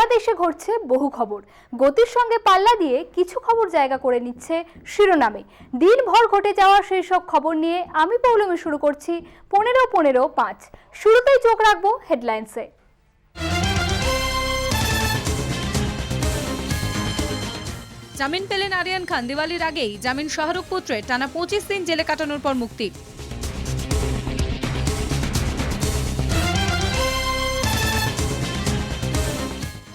সারা দেশে ঘটছে বহু খবর, গতির সঙ্গে পাল্লা দিয়ে কিছু খবর জায়গা করে নিচ্ছে শিরোনামে। দিনভর ঘটে যাওয়া সেই সব খবর নিয়ে আমি পৌলমী শুরু করছি 15-15-5। শুরুতেই চোখ রাখবো হেডলাইন্সে। জামিন পেলেন আরিয়ান খান। দিওয়ালির আগেই জামিন শাহরুখ পুত্রের। টানা 25 দিন জেলে কাটানোর পর মুক্তি।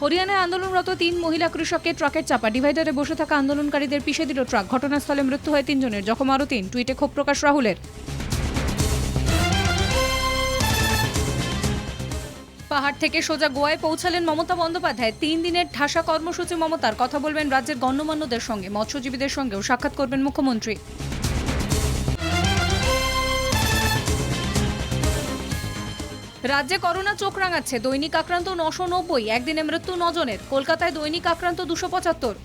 হরিয়ানায় আন্দোলনরত 3 মহিলা কৃষককে ট্রাকের চাপা। ডিভাইডারে বসে থাকা আন্দোলনকারীদের পিষে দিল ট্রাক। ঘটনাস্থলে মৃত্যু হয় 3 জনের, জখম আরও 3। টুইটে ক্ষোভ প্রকাশ রাহুলের। পাহাড় থেকে সোজা গোয়ায় পৌঁছালেন মমতা বন্দ্যোপাধ্যায়। 3 দিনের ঠাসা কর্মসূচি মমতার। কথা বলবেন রাজ্যের গণ্যমান্যদের সঙ্গে, মৎস্যজীবীদের সঙ্গেও সাক্ষাৎ করবেন মুখ্যমন্ত্রী। রাজ্যে করোনা চোখ রাঙাচ্ছে। দৈনিক আক্রান্ত 990, একদিনে মৃত্যু 9 জনের। কলকাতায় দৈনিক আক্রান্ত 275।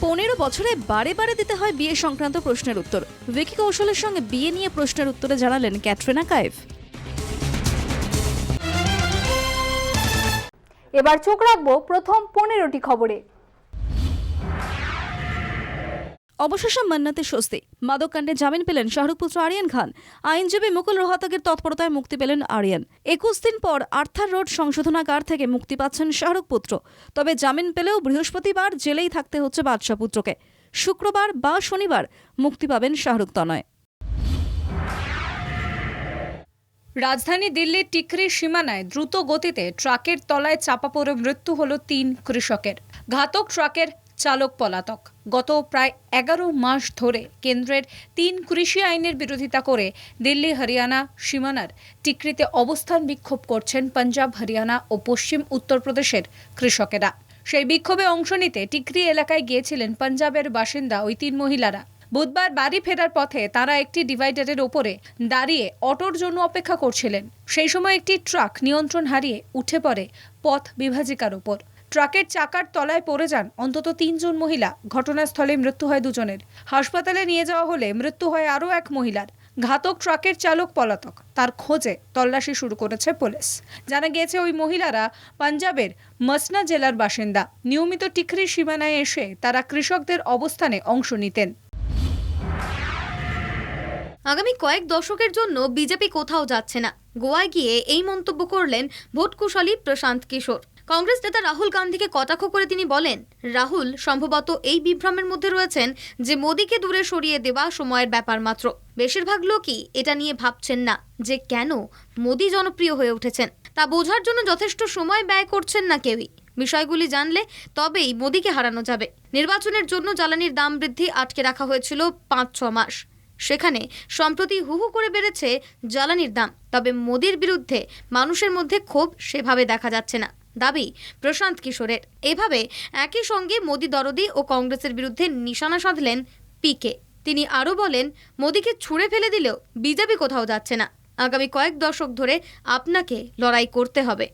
পনেরো বছরে বারে বারে দিতে হয় বিয়ে সংক্রান্ত প্রশ্নের উত্তর। ভিকি কৌশলের সঙ্গে বিয়ে নিয়ে প্রশ্নের উত্তরে জানালেন ক্যাটরিনা কাইফ। এবার চোখ রাখবো প্রথম 15টি খবরে। অবশেষে মান্নাতে স্বস্তি। মাদককাণ্ডে জামিন পেলেন শাহরুখ পুত্র আরিয়ান খান। আইনজীবী মুকুল রোহতগির তৎপরতায় মুক্তি পেলেন আরিয়ান। 21 দিন পর আর্থার রোড সংশোধনাগার থেকে মুক্তি পাচ্ছেন শাহরুখ পুত্র। তবে জামিন পেলেও বৃহস্পতিবার জেলেই থাকতে হচ্ছে বাদশা পুত্রকে। শুক্রবার বা শনিবার মুক্তি পাবেন শাহরুখ তনয়। রাজধানী দিল্লির টিকরি সীমানায় দ্রুত গতিতে ট্রাকের তলায় চাপা পড়ে মৃত্যু হল 3 কৃষকের। ঘাতক ট্রাকের চালক পলাতক। গত প্রায় 11 মাস ধরে কেন্দ্রের 3 কৃষি আইনের বিরোধিতা করে দিল্লি হরিয়ানা সীমানার টিকরিতে অবস্থান বিক্ষোভ করছেন পাঞ্জাব, হরিয়ানা ও পশ্চিম উত্তরপ্রদেশের কৃষকেরা। সেই বিক্ষোভে অংশ নিতে টিকরি এলাকায় গিয়েছিলেন পাঞ্জাবের বাসিন্দা ওই 3 মহিলারা। বুধবার বাড়ি ফেরার পথে তারা একটি ডিভাইডারের ওপরে দাঁড়িয়ে অটোর জন্য অপেক্ষা করছিলেন। সেই সময় একটি ট্রাক নিয়ন্ত্রণ হারিয়ে উঠে পড়ে পথ বিভাজিকার ওপর। ট্রাকের চাকার তলায় পড়ে যান অন্তত 3 জন মহিলা। ঘটনাস্থলে মৃত্যু হয় 2 জনের। হাসপাতালে নিয়ে যাওয়া হলে মৃত্যু হয় আরও 1 মহিলার। ঘাতক ট্রাকের চালক পলাতক। তার খোঁজে তল্লাশি শুরু করেছে পুলিশ। জানা গিয়েছে ওই মহিলারা পাঞ্জাবের মসনা জেলার বাসিন্দা। নিয়মিত টিকরি সীমানায় এসে তারা কৃষকদের অবস্থানে অংশ নিতেন। আগামী কয়েক দশকের জন্য বিজেপি কোথাও যাচ্ছে না। গোয়ায় গিয়ে এই মন্তব্য করলেন ভোটকুশলী প্রশান্ত কিশোর। কংগ্রেস নেতা রাহুল গান্ধীকে কটাক্ষ করে তিনি বলেন, রাহুল সম্ভবত এই বিভ্রমের মধ্যে রয়েছেন যে মোদীকে দূরে সরিয়ে দেওয়া সময়ের ব্যাপার মাত্র। বেশিরভাগ লোকই এটা নিয়ে ভাবছেন না যে কেন মোদী জনপ্রিয় হয়ে উঠেছেন। তা বোঝার জন্য যথেষ্ট সময় ব্যয় করছেন না কেউই। বিষয়গুলি জানলে তবেই মোদীকে হারানো যাবে। নির্বাচনের জন্য জ্বালানির দাম বৃদ্ধি আটকে রাখা হয়েছিল 5-6 মাস। সেখানে সম্প্রতি হুহু করে বেড়েছে জ্বালানির দাম। তবে মোদীর বিরুদ্ধে মানুষের মধ্যে ক্ষোভ সেভাবে দেখা যাচ্ছে না, দাবি প্রশান্ত কিশোরের। এভাবে একই সঙ্গে মোদী দরদি ও কংগ্রেসের বিরুদ্ধে নিশানা সাধলেন পিকে। তিনি আরও বলেন, মোদীকে ছুঁড়ে ফেলে দিলেও বিজেপি কোথাও যাচ্ছে না। আগামী কয়েক দশক ধরে আপনাকে লড়াই করতে হবে।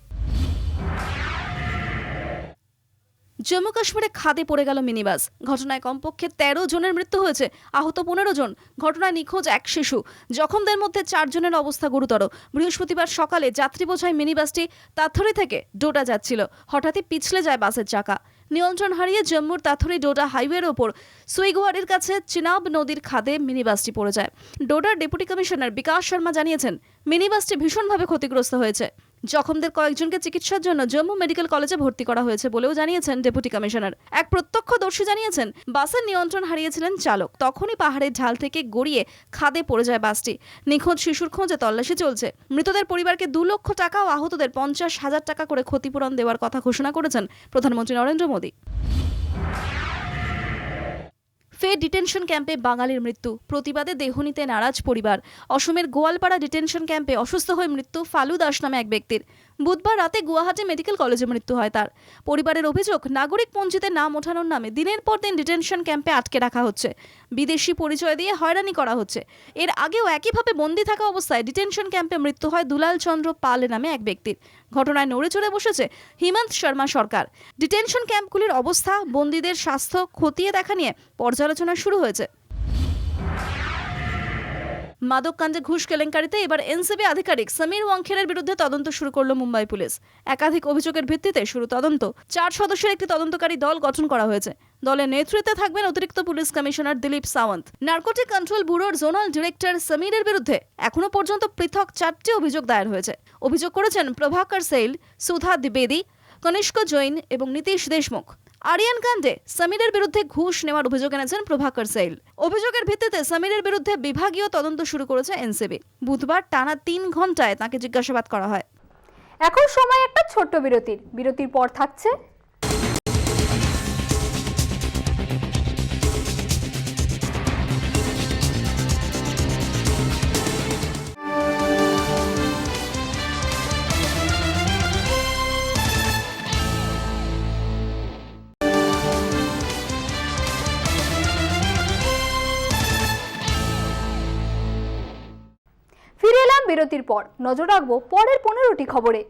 জম্মু কাশ্মীরে খাদে পড়ে গেল মিনিবাস। ঘটনায় কমপক্ষে 13 জনের মৃত্যু হয়েছে, আহত 15 জন। ঘটনায় নিখোঁজ 1 শিশু। জখমদের মধ্যে 4 জনের অবস্থা গুরুতর। বৃহস্পতিবার সকালে যাত্রী বোঝাই মিনিবাসটি তাথরি থেকে ডোডা যাচ্ছিল। হঠাৎই পিছলে যায় বাসের চাকা। নিয়ন্ত্রণ হারিয়ে জম্মুর তাথরি ডোডা হাইওয়ের ওপর সুইগুয়ারির কাছে চিনাব নদীর খাদে মিনিবাসটি পড়ে যায়। ডোডার ডেপুটি কমিশনার বিকাশ শর্মা জানিয়েছেন, মিনিবাসটি ভীষণভাবে ক্ষতিগ্রস্ত হয়েছে। জখমদের কয়েকজনকে চিকিৎসার জন্য জম্মু মেডিকেল কলেজে ভর্তি করা হয়েছে বলেও জানিয়েছেন ডেপুটি কমিশনার। এক প্রত্যক্ষদর্শী জানিয়েছেন, বাসের নিয়ন্ত্রণ হারিয়েছিলেন চালক। তখনই পাহাড়ের ঢাল থেকে গড়িয়ে খাদে পড়ে যায় বাসটি। নিখোঁজ শিশুর খোঁজে তল্লাশি চলছে। মৃতদের পরিবারকে 2 লক্ষ টাকা ও আহতদের 50,000 টাকা করে ক্ষতিপূরণ দেওয়ার কথা ঘোষণা করেছেন প্রধানমন্ত্রী নরেন্দ্র মোদী। ফের ডিটেনশন ক্যাম্পে বাঙালির মৃত্যু। প্রতিবাদে দেহ নিতে নারাজ পরিবার। অসমের গোয়ালপাড়া ডিটেনশন ক্যাম্পে অসুস্থ হয়ে মৃত্যু ফালু দাস নামে এক ব্যক্তির। বুধবার রাতে গুয়াহাটি মেডিকেল কলেজে মৃত্যু হয় তার। পরিবারের অভিযোগ, নাগরিক পঞ্জিতে নাম ওঠানোর নামে দিনের পর দিন ডিটেনশন ক্যাম্পে আটকে রাখা হচ্ছে। বিদেশি পরিচয় দিয়ে হয়রানি করা হচ্ছে। এর আগেও একইভাবে বন্দী থাকা অবস্থায় ডিটেনশন ক্যাম্পে মৃত্যু হয় দুলাল চন্দ্র পাল নামে এক ব্যক্তির। ঘটনায় নড়ে চড়ে বসেছে হিমন্ত শর্মা সরকার। ডিটেনশন ক্যাম্পগুলির অবস্থা, বন্দীদের স্বাস্থ্য খতিয়ে দেখা নিয়ে পর্যালোচনা শুরু হয়েছে। মাদক কাণ্ডে ঘুষ কেলেঙ্কারিতে এবার এনসিবি আধিকারিক সমীর ওয়াংখেড়ের বিরুদ্ধে তদন্ত শুরু করল মুম্বাই পুলিশ। একাধিক অভিযোগের ভিত্তিতে শুরু তদন্ত। 4 সদস্যের একটি তদন্তকারী দল গঠন করা হয়েছে। দলের নেতৃত্বে থাকবেন অতিরিক্ত police commissioner Dilip Sawant. Narcotic control ব্যুরোর জোনাল ডিরেক্টর সমীরের বিরুদ্ধে এখনো পর্যন্ত পৃথক 4টি অভিযোগ দায়ের হয়েছে। অভিযোগ করেছেন প্রভাকর সেল, সুধা দ্বিবেদী, কনিষ্ক জৈন এবং নীতিশ দেশমুখ। আরিয়ান কাণ্ডে সমীরের বিরুদ্ধে ঘুষ নেওয়ার অভিযোগ এনেছেন প্রভাকর সেল। অভিযোগের ভিত্তিতে সমীরের বিরুদ্ধে বিভাগীয় তদন্ত শুরু করেছে এনসিবি। বুধবার টানা 3 ঘন্টায় তাকে জিজ্ঞাসাবাদ করা হয়। এখন সময় একটা ছোট্ট বিরতির পর থাকছে ফিরে এলাম বিরতির পর। নজর রাখবো পরের 15টি খবরে।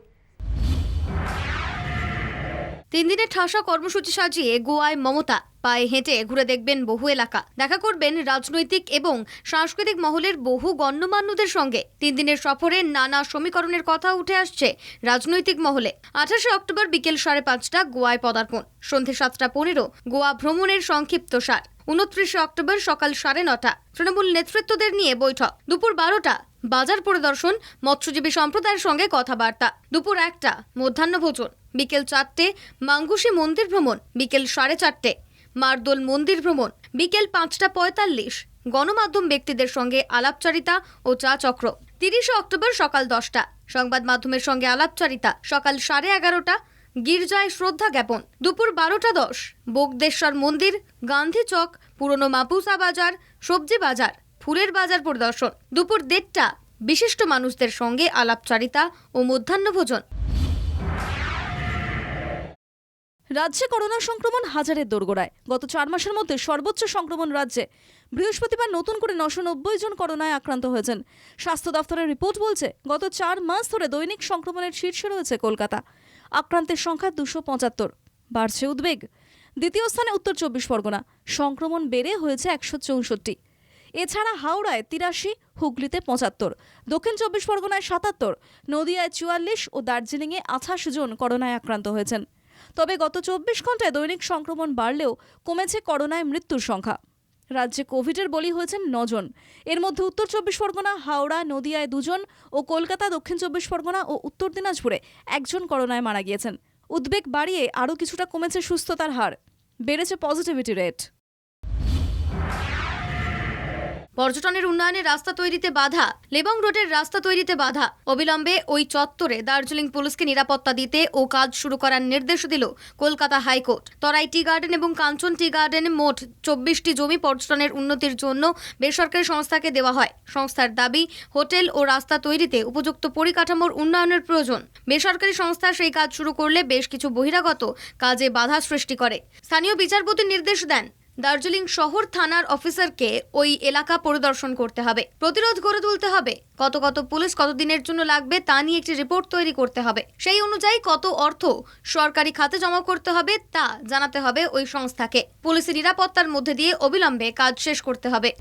3 দিনের ঠাসা কর্মসূচি সাজিয়ে গোয়ায় মমতা পায়ে হেঁটে ঘুরে দেখবেন বহু এলাকা, দেখা করবেন রাজনৈতিক এবং সাংস্কৃতিক মহলের বহু গণ্যমান্যদের সঙ্গে। 3 দিনের সফরে নানা সমীকরণের কথা উঠে আসছে রাজনৈতিক মহলে। 28 অক্টোবর বিকেল 5:30 গোয়ায় পদার্পণ, সন্ধ্যে 7:15 গোয়া ভ্রমণের সংক্ষিপ্ত সার। 29 অক্টোবর সকাল 9:30 তৃণমূল নেতৃত্বদের নিয়ে বৈঠক। দুপুর 12টা বাজার পরিদর্শন, মৎস্যজীবী সম্প্রদায়ের সঙ্গে কথাবার্তা। দুপুর 1টা মধ্যাহ্নভোজন। বিকেল 4টে মাঙ্গুসি মন্দির ভ্রমণ। বিকেল 4:30 মারদোল মন্দির ভ্রমণ। বিকেল 5:45 গণমাধ্যম ব্যক্তিদের সঙ্গে আলাপচারিতা ও চা চক্র। 30 অক্টোবর সকাল 10টা সংবাদ মাধ্যমের সঙ্গে আলাপচারিতা। সকাল 11:30 গির্জায় শ্রদ্ধা জ্ঞাপন। দুপুর 12:10 বোগদেশ্বর মন্দির, গান্ধী চক, পুরনো মাপুসা বাজার, সবজি বাজার, ফুলের বাজার পরিদর্শন। দুপুর 1:30 বিশিষ্ট মানুষদের সঙ্গে আলাপচারিতা ও মধ্যাহ্নভোজন। রাজ্যে করোনা সংক্রমণ হাজারের দোরগোড়ায়। গত 4 মাসের মধ্যে সর্বোচ্চ সংক্রমণ রাজ্যে। বৃহস্পতিবার নতুন করে 990 জন করোনায় আক্রান্ত হয়েছেন। স্বাস্থ্য দপ্তরের রিপোর্ট বলছে, গত 4 মাস ধরে দৈনিক সংক্রমণের শীর্ষে রয়েছে কলকাতা। আক্রান্তের সংখ্যা 275। বাড়ছে উদ্বেগ। দ্বিতীয় স্থানে উত্তর 24 পরগনা, সংক্রমণ বেড়ে হয়েছে 164। এছাড়া হাওড়ায় 83, হুগলিতে 75, দক্ষিণ 24 পরগনায় 77, নদিয়ায় 44 ও দার্জিলিংয়ে 28 জন করোনায় আক্রান্ত হয়েছেন। তবে গত 24 ঘন্টায় দৈনিক সংক্রমণ বাড়লেও কমেছে করোনায় মৃত্যুর সংখ্যা। রাজ্যে কোভিডের বলি হয়েছেন 9 জন। এর মধ্যে উত্তর 24 পরগনা, হাওড়া, নদিয়ায় 2 জন ও কলকাতা, দক্ষিণ 24 পরগনা ও উত্তর দিনাজপুরে 1 জন করোনায় মারা গিয়েছেন। উদ্বেগ বাড়িয়ে আরও কিছুটা কমেছে সুস্থতার হার, বেড়েছে পজিটিভিটি রেট। পর্যটনের উন্নয়নে রাস্তা তৈরিতে বাধা। লেবং রোডের রাস্তা তৈরিতে বাধা। অবিলম্বে ওই চত্বরে দার্জিলিং পুলিশকে নিরাপত্তা দিতে ও কাজ শুরু করার নির্দেশ দিল কলকাতা হাইকোর্ট। তরাই টি গার্ডেন এবং কাঞ্চন টি গার্ডেনে মোট 24টি জমি পর্যটনের উন্নতির জন্য বেসরকারি সংস্থাকে দেওয়া হয়। সংস্থার দাবি, হোটেল ও রাস্তা তৈরিতে উপযুক্ত পরিকাঠামোর উন্নয়নের প্রয়োজন। বেসরকারি সংস্থা সেই কাজ শুরু করলে বেশ কিছু বহিরাগত কাজে বাধা সৃষ্টি করে। স্থানীয় বিচারপতি নির্দেশ দেন, দার্জিলিং শহর থানার অফিসারকে ওই এলাকা পরিদর্শন করতে হবে, প্রতিরোধ গড়ে তুলতে হবে। কত পুলিশ কতদিনের জন্য লাগবে তা নিয়ে একটি রিপোর্ট তৈরি করতে হবে। সেই অনুযায়ী কত অর্থ সরকারি খাতে জমা করতে হবে তা জানাতে হবে ওই সংস্থাকে। পুলিশের নিরাপত্তার মধ্যে দিয়ে অবিলম্বে কাজ শেষ করতে হবে।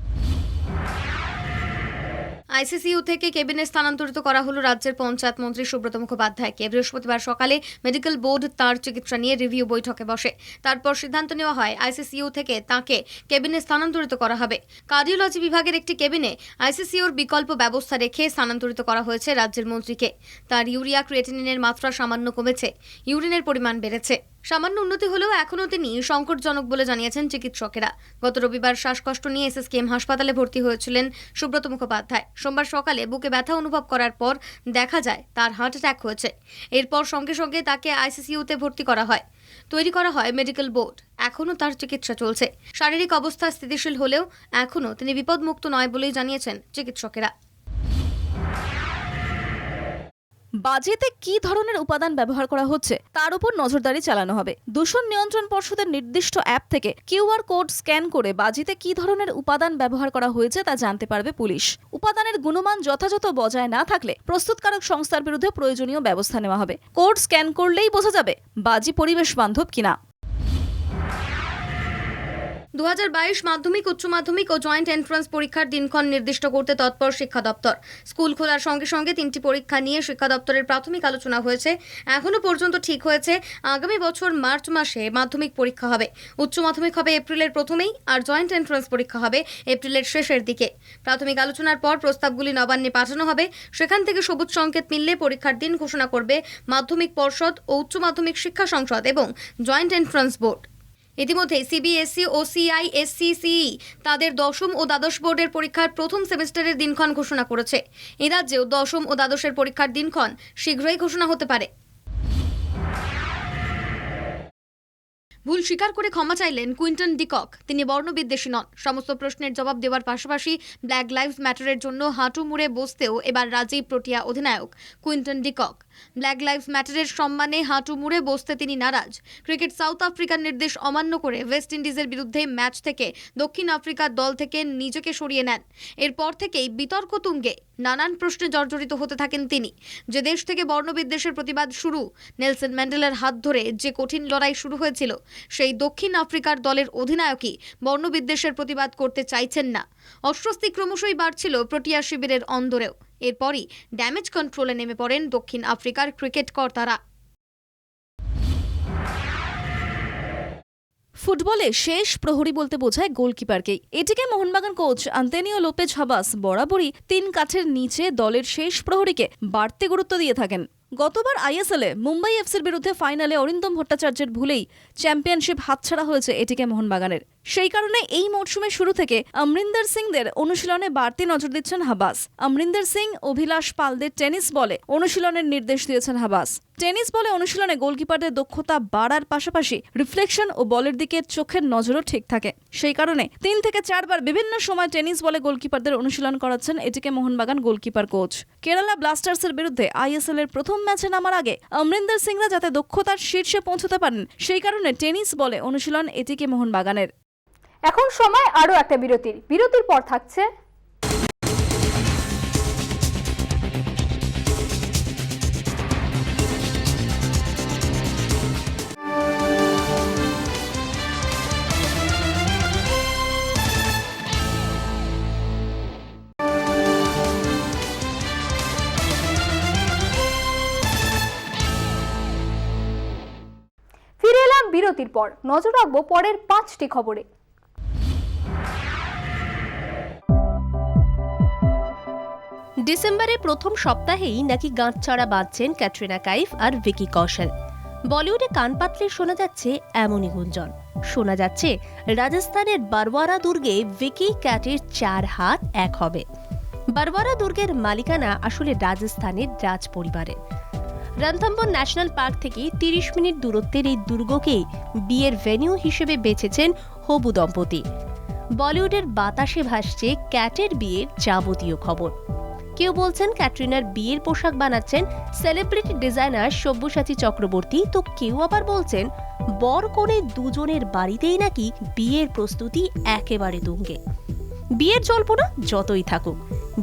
আইসিসিইউ থেকে কেবিনে স্থানান্তরিত করা হলো রাজ্যের পঞ্চায়েত মন্ত্রী সুব্রত মুখোপাধ্যায়কে। বৃহস্পতিবার সকালে মেডিকেল বোর্ড তার চিকিৎসা নিয়ে রিভিউ বৈঠকে বসে। তারপর সিদ্ধান্ত নেওয়া হয় আইসিসিইউ থেকে তাকে কেবিনে স্থানান্তরিত করা হবে। কার্ডিওলজি বিভাগের একটি কেবিনে আইসিসিইউর বিকল্প ব্যবস্থা রেখে স্থানান্তরিত করা হয়েছে রাজ্যের মন্ত্রীকে। তার ইউরিয়া ক্রিয়েটিনিনের মাত্রা সামান্য কমেছে, ইউরিনের পরিমাণ বেড়েছে। সামান্য উন্নতি হলেও এখনও তিনি সংকটজনক বলে জানিয়েছেন চিকিৎসকেরা। গত রবিবার শ্বাসকষ্ট নিয়ে এসএসকেএম হাসপাতালে ভর্তি হয়েছিলেন সুব্রত মুখোপাধ্যায়। সোমবার সকালে বুকে ব্যথা অনুভব করার পর দেখা যায় তার হার্ট অ্যাটাক হয়েছে। এরপর সঙ্গে সঙ্গে তাকে আইসিসিইউতে ভর্তি করা হয়। তৈরি করা হয় মেডিকেল বোর্ড। এখনও তার চিকিৎসা চলছে। শারীরিক অবস্থা স্থিতিশীল হলেও এখনও তিনি বিপদমুক্ত নয় বলেই জানিয়েছেন চিকিৎসকেরা। বাজেটে কি ধরনের উপাদান ব্যবহার করা হচ্ছে তার উপর নজরদারি চালানো হবে। দূষণ নিয়ন্ত্রণ পর্ষদের নির্দিষ্ট অ্যাপ থেকে কিউআর কোড স্ক্যান করে বাজেটে কি ধরনের উপাদান ব্যবহার করা হয়েছে তা জানতে পারবে পুলিশ। উপাদানের গুণমান যথাযথ বজায় না থাকলে প্রস্তুতকারক সংস্থার বিরুদ্ধে প্রয়োজনীয় ব্যবস্থা নেওয়া হবে। কোড স্ক্যান করলেই বোঝা যাবে বাজি পরিবেশ বান্ধব কিনা। 2022 মাধ্যমিক, উচ্চ মাধ্যমিক ও জয়েন্ট এন্ট্রান্স পরীক্ষার দিনক্ষণ নির্দিষ্ট করতে তৎপর শিক্ষা দপ্তর। স্কুল খোলার সঙ্গে সঙ্গে 3টি পরীক্ষা নিয়ে শিক্ষা দপ্তরের প্রাথমিক আলোচনা হয়েছে। এখনো পর্যন্ত ঠিক হয়েছে আগামী বছর মার্চ মাসে মাধ্যমিক পরীক্ষা হবে, উচ্চ মাধ্যমিক হবে এপ্রিলের প্রথমেই, আর জয়েন্ট এন্ট্রান্স পরীক্ষা হবে এপ্রিলের শেষের দিকে। প্রাথমিক আলোচনার পর প্রস্তাবগুলি নবান্নে পাঠানো হবে। সেখান থেকে সবুজ সংকেত মিললে পরীক্ষার দিন ঘোষণা করবে মাধ্যমিক পর্ষদ ও উচ্চ মাধ্যমিক শিক্ষা সংসদ এবং জয়েন্ট এন্ট্রান্স বোর্ড। ইতিমধ্যে সিবিএসই ও সিআইএসসিসিই তাদের দশম ও দ্বাদশ বোর্ডের পরীক্ষার প্রথম সেমিস্টারের দিনক্ষণ ঘোষণা করেছে। এ রাজ্যেও দশম ও দ্বাদশের পরীক্ষার দিনক্ষণ শীঘ্রই ঘোষণা হতে পারে। ভুল স্বীকার করে ক্ষমা চাইলেন কুইন্টন ডিকক। তিনি বর্ণবিদ্বেষী নন। সমস্ত প্রশ্নের জবাব দেওয়ার পাশাপাশি ব্ল্যাক লাইভস ম্যাটারের জন্য হাঁটু মুড়ে বসতেও এবার রাজীব প্রোটিয়া অধিনায়ক কুইন্টন ডিকক। ব্ল্যাক লাইভস ম্যাটারের সম্মানে হাঁটু মুড়ে বসতে তিনি নারাজ। ক্রিকেট সাউথ আফ্রিকার নির্দেশ অমান্য করে ওয়েস্ট ইন্ডিজের বিরুদ্ধে ম্যাচ থেকে দক্ষিণ আফ্রিকার দল থেকে নিজেকে সরিয়ে নেন। এরপর থেকেই বিতর্ক তুঙ্গে নানান প্রশ্নে জর্জরিত হতে থাকেন তিনি। যে দেশ থেকে বর্ণবিদ্বেষের প্রতিবাদ শুরু, নেলসন ম্যান্ডেলার হাত ধরে যে কঠিন লড়াই শুরু হয়েছিল, সেই দক্ষিণ আফ্রিকার দলের অধিনায়কই বর্ণবিদ্বেষের প্রতিবাদ করতে চাইছেন না। অস্বস্তি ক্রমশই বাড়ছিল প্রোটিয়া শিবিরের অন্দরেও। এরপরই ড্যামেজ কন্ট্রোলে নেমে পড়েন দক্ষিণ আফ্রিকার ক্রিকেট কর্তারা। ফুটবলে শেষ প্রহরী বলতে বোঝায় গোলকিপারকেই। এটিকে Mohun Bagan coach Antonio Lopez Habas বরাবরই 3 কাঠের নিচে দলের শেষ প্রহরীকে বাড়তি গুরুত্ব দিয়ে থাকেন। গতবার আইএসএলে মুম্বাই এফসির বিরুদ্ধে ফাইনালে অরিন্দম ভট্টাচার্যের ভুলেই চ্যাম্পিয়নশিপ হাতছাড়া হয়েছে এটিকে মোহনবাগানের। সেই কারণে এই মরশুমের শুরু থেকে অমরিন্দর সিংদের অনুশীলনে বাড়তি নজর দিচ্ছেন হাবাস। অমরিন্দর সিং, অভিলাষ পালদের টেনিস বলে অনুশীলনের নির্দেশ দিয়েছেন হাবাস। টেনিস বলে অনুশীলনে গোলকিপারদের দক্ষতা বাড়ার পাশাপাশি রিফ্লেকশন ও বলের দিকে চোখের নজরও ঠিক থাকে। সেই কারণে 3 থেকে 4 বার বিভিন্ন সময় টেনিস বলে গোলকিপারদের অনুশীলন করাচ্ছেন এটিকে মোহনবাগান গোলকিপার কোচ। কেরালা ব্লাস্টার্সের বিরুদ্ধে আইএসএল এর প্রথম ম্যাচে নামার আগে অমরিন্দর সিংরা যাতে দক্ষতার শীর্ষে পৌঁছতে পারেন, সেই কারণে টেনিস বলে অনুশীলন এটিকে মোহনবাগানের। এখন সময় আরো একটা বিরতির পর থাকছে ফিরে এলাম বিরতির পর। নজর রাখবো পরের 5টি খবরে। ডিসেম্বরের প্রথম সপ্তাহেই নাকি গাঁটছড়া বাঁধছেন ক্যাটরিনা কাইফ আর ভিকি কৌশল। বলিউডে কান পাতলে শোনা যাচ্ছে এমনই গুঞ্জন। শোনা যাচ্ছে রাজস্থানের বারওয়ারা দুর্গে ভিকি ক্যাটের 4 হাত 1 হবে। বারওয়ারা দুর্গের মালিকানা আসলে রাজস্থানের রাজ পরিবারের। রণথম্বোর ন্যাশনাল পার্ক থেকে 30 মিনিট দূরত্বের এই দুর্গকেই বিয়ের ভেন্যু হিসেবে বেছেছেন হবু দম্পতি। বলিউডের বাতাসে ভাসছে ক্যাটের বিয়ের যাবতীয় খবর। কেউ বলছেন ক্যাটরিনার বিয়ের পোশাক বানাচ্ছেন সেলিব্রিটি ডিজাইনার সব্যসাচী চক্রবর্তী, তো কেউ আবার বলছেন বর কনে দুজনের বাড়িতেই নাকি বিয়ের প্রস্তুতি একেবারে তুঙ্গে। বিয়ের জল্পনা যতই থাকুক,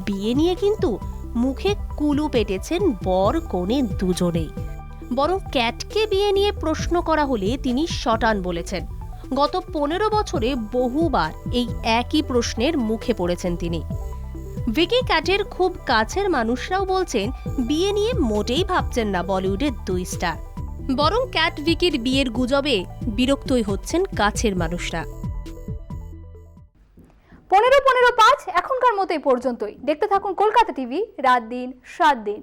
বিয়ে নিয়ে কিন্তু মুখে কুলু পেটেছেন বর কনে দুজনেই। বরং ক্যাটকে বিয়ে নিয়ে প্রশ্ন করা হলে তিনি শটান বলেছেন। গত 15 বছরে বহুবার এই একই প্রশ্নের মুখে পড়েছেন তিনি। ভিকি ক্যাটের খুব কাছের মানুষরাও বলছেন বিয়ে নিয়ে মোটেই ভাবছেন না বলিউডের 2 স্টার। বরং ক্যাট ভিকির বিয়ের গুজবে বিরক্তই হচ্ছেন কাছের মানুষরা। 15:15:05 এখনকার মতো এই পর্যন্তই। দেখতে থাকুন কলকাতা টিভি, রাত দিন 7 দিন।